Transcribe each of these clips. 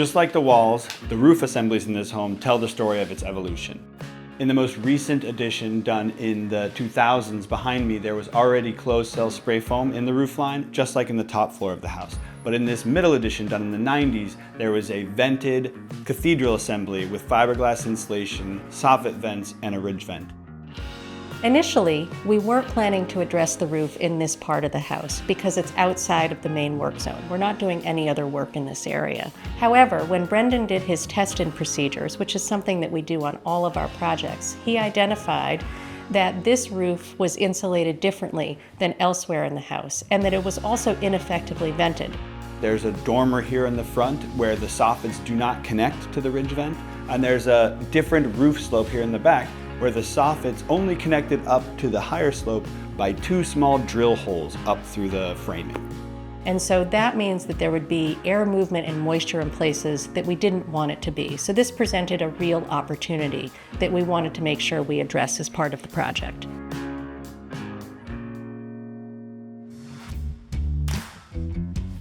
Just like the walls, the roof assemblies in this home tell the story of its evolution. In the most recent addition done in the 2000s behind me, there was already closed cell spray foam in the roof line, just like in the top floor of the house. But in this middle edition done in the 90s, there was a vented cathedral assembly with fiberglass insulation, soffit vents, and a ridge vent. Initially, we weren't planning to address the roof in this part of the house because it's outside of the main work zone. We're not doing any other work in this area. However, when Brendan did his test and procedures, which is something that we do on all of our projects, he identified that this roof was insulated differently than elsewhere in the house, and that it was also ineffectively vented. There's a dormer here in the front where the soffits do not connect to the ridge vent, and there's a different roof slope here in the back where the soffits only connected up to the higher slope by 2 small drill holes up through the framing. And so that means that there would be air movement and moisture in places that we didn't want it to be. So this presented a real opportunity that we wanted to make sure we address as part of the project.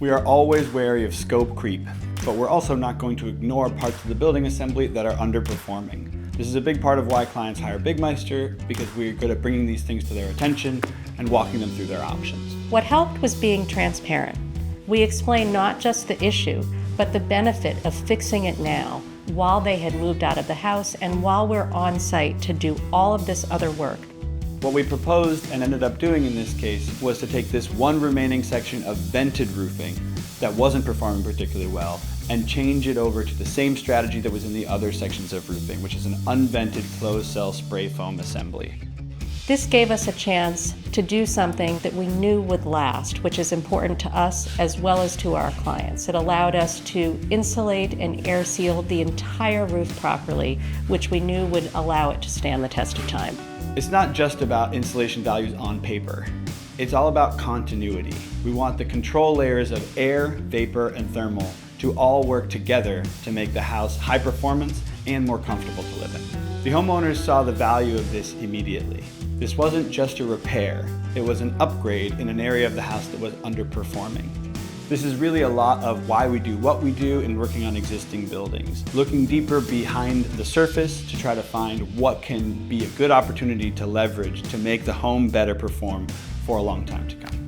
We are always wary of scope creep, but we're also not going to ignore parts of the building assembly that are underperforming. This is a big part of why clients hire Byggmeister, because we're good at bringing these things to their attention and walking them through their options. What helped was being transparent. We explained not just the issue, but the benefit of fixing it now, while they had moved out of the house and while we're on site to do all of this other work. What we proposed and ended up doing in this case was to take this one remaining section of vented roofing that wasn't performing particularly well and change it over to the same strategy that was in the other sections of roofing, which is an unvented closed cell spray foam assembly. This gave us a chance to do something that we knew would last, which is important to us as well as to our clients. It allowed us to insulate and air seal the entire roof properly, which we knew would allow it to stand the test of time. It's not just about insulation values on paper. It's all about continuity. We want the control layers of air, vapor, and thermal to all work together to make the house high performance and more comfortable to live in. The homeowners saw the value of this immediately. This wasn't just a repair, it was an upgrade in an area of the house that was underperforming. This is really a lot of why we do what we do in working on existing buildings, looking deeper behind the surface to try to find what can be a good opportunity to leverage to make the home better perform for a long time to come.